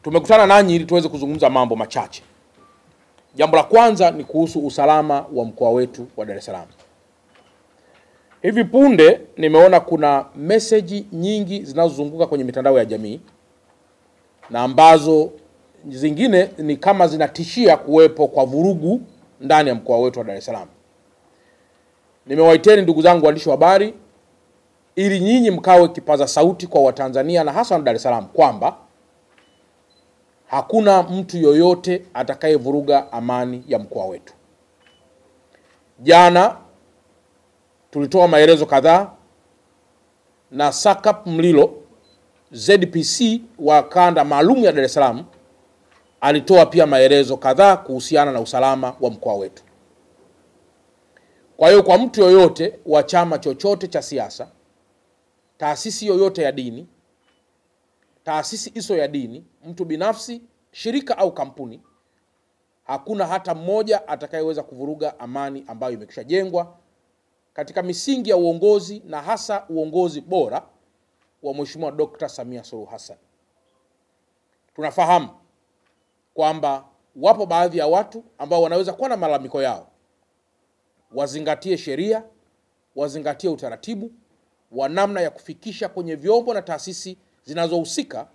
Tumekutana nanyi ili tuweze kuzungumza mambo machache. Jambo la kwanza ni kuhusu usalama wa mkoa wetu wa Dar es Salaam. Hivi punde nimeona kuna message nyingi zinazozunguka kwenye mitandao ya jamii na ambazo zingine ni kama zinatishia kuwepo kwa vurugu ndani ya mkoa wetu wa Dar es Salaam. Nimewaiteni ndugu zangu waandishi wa habari ili nyinyi mkawe kipaza sauti kwa Watanzania na hasa wa Dar es Salaam kwamba hakuna mtu yoyote atakayevuruga amani ya mkoa wetu. Jana tulitoa maelezo kadhaa na Sakap Mlilo ZPC wa kanda maalum ya Dar es Salaam alitoa pia maelezo kadhaa kuhusiana na usalama wa mkoa wetu. Kwa hiyo kwa mtu yoyote wa chama chochote cha siasa, taasisi yoyote ya dini, taasisi iso ya dini, mtu binafsi, shirika au kampuni, hakuna hata mmoja atakayeweza kuvuruga amani ambayo imekushajengwa katika misingi ya uongozi na hasa uongozi bora wa Mheshimiwa Dr. Samia Suluhu Hassan. Tunafahamu kwamba wapo baadhi ya watu ambao wanaweza kuwa na malalamiko yao. Wazingatie sheria, wazingatie utaratibu wa namna ya kufikisha kwenye vyombo na taasisi zinazohusika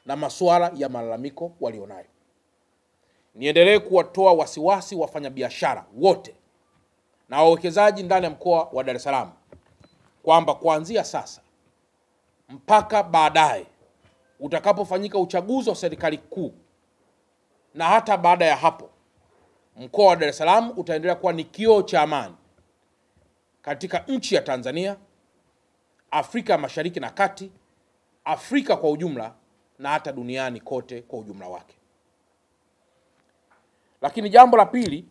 na masuala ya malalamiko walionayo. Niendelee kuwatoa wasiwasi wafanyabiashara wote na wawekezaji ndani ya mkoa wa Dar es Salaam kwamba kuanzia sasa mpaka baadaye utakapofanyika uchaguzi wa serikali kuu na hata baada ya hapo, mkoa wa Dar es Salaam utaendelea kuwa ni kioo cha amani katika nchi ya Tanzania, Afrika Mashariki na Kati, Afrika kwa ujumla na hata duniani kote kwa ujumla wake. Lakini jambo la pili,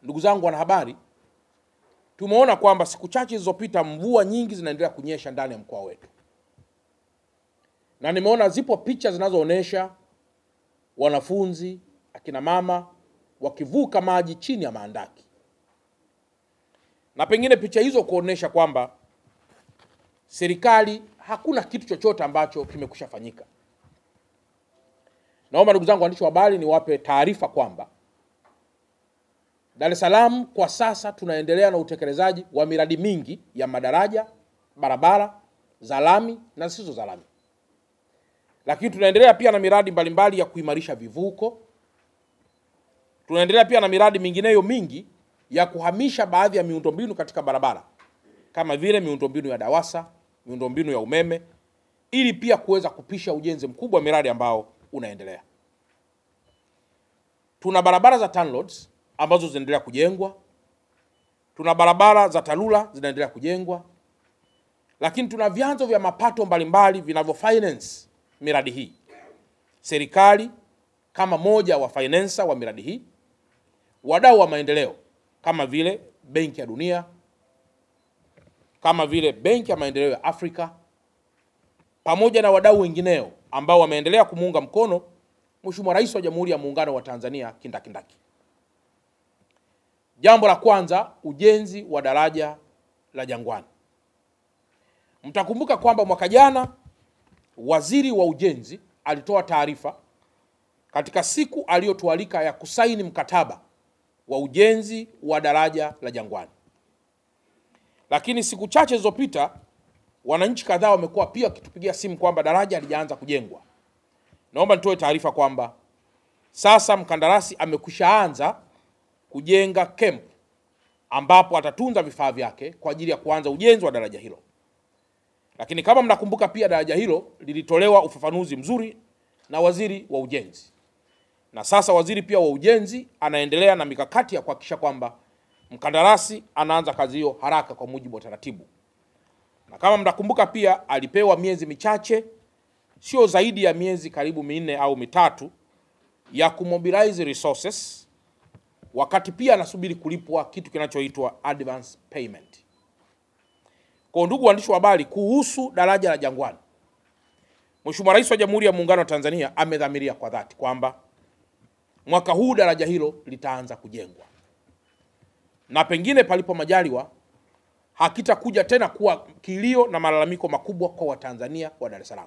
ndugu zangu wanahabari, tumeona kwamba siku chache zilizopita mvua nyingi zinaendelea kunyesha ndani ya mkoa wetu. Na nimeona zipo picha zinazoonesha wanafunzi, akina mama wakivuka maji chini ya maandaki. Na pengine picha hizo kuonesha kwamba serikali hakuna kitu chochote ambacho kimekushafanyika. Naomba ndugu zangu waandishi wa habari niwape taarifa kwamba Dar es Salaam kwa sasa tunaendelea na utekelezaji wa miradi mingi ya madaraja, barabara za lami na zisizo za lami. Lakini tunaendelea pia na miradi mbalimbali ya kuimarisha vivuko. Tunaendelea pia na miradi mingineyo mingi ya kuhamisha baadhi ya miundombinu katika barabara kama vile miundombinu ya DAWASA, miundombinu ya umeme, ili pia kuweza kupisha ujenzi mkubwa wa miradi ambao unaendelea. Tuna barabara za TANROADS ambazo zinaendelea kujengwa. Tuna barabara za TARURA zinaendelea kujengwa. Lakini tuna vyanzo vya mapato mbalimbali vinavyofinance miradi hii. Serikali kama moja wa financer wa miradi hii, wadau wa maendeleo kama vile Benki ya Dunia, kama vile Benki ya Maendeleo ya Afrika, pamoja na wadau wengineo ambao wameendelea kumuunga mkono Mheshimiwa Rais wa Jamhuri ya Muungano wa Tanzania kindakindaki. Jambo la kwanza, ujenzi wa daraja la Jangwani. Mtakumbuka kwamba mwaka jana Waziri wa Ujenzi alitoa taarifa katika siku aliyotualika ya kusaini mkataba wa ujenzi wa daraja la Jangwani. Lakini siku chache zilizopita wananchi kadhaa wamekuwa pia wakitupigia simu kwamba daraja halijaanza kujengwa. Naomba nitoe taarifa kwamba sasa mkandarasi amekwishaanza kujenga camp ambapo atatunza vifaa vyake kwa ajili ya kuanza ujenzi wa daraja hilo. Lakini kama mnakumbuka pia daraja hilo lilitolewa ufafanuzi mzuri na Waziri wa Ujenzi. Na sasa waziri pia wa Ujenzi anaendelea na mikakati ya kuhakikisha kwamba mkandarasi anaanza kazi hiyo haraka kwa mujibu wa taratibu. Na kama mnakumbuka pia alipewa miezi michache, sio zaidi ya miezi karibu 4 au 3 ya kumobilize resources, wakati pia anasubiri kulipwa kitu kinachoitwa advance payment. Kwa ndugu waandishi wa habari, kuhusu daraja la Jangwani, Mheshimiwa Rais wa Jamhuri ya Muungano wa Tanzania amedhamiria kwa dhati kwamba mwaka huu daraja hilo litaanza kujengwa. Na pengine palipo majaliwa hakitakuja tena kuwa kilio na malalamiko makubwa kwa Watanzania wa Dar es Salaam.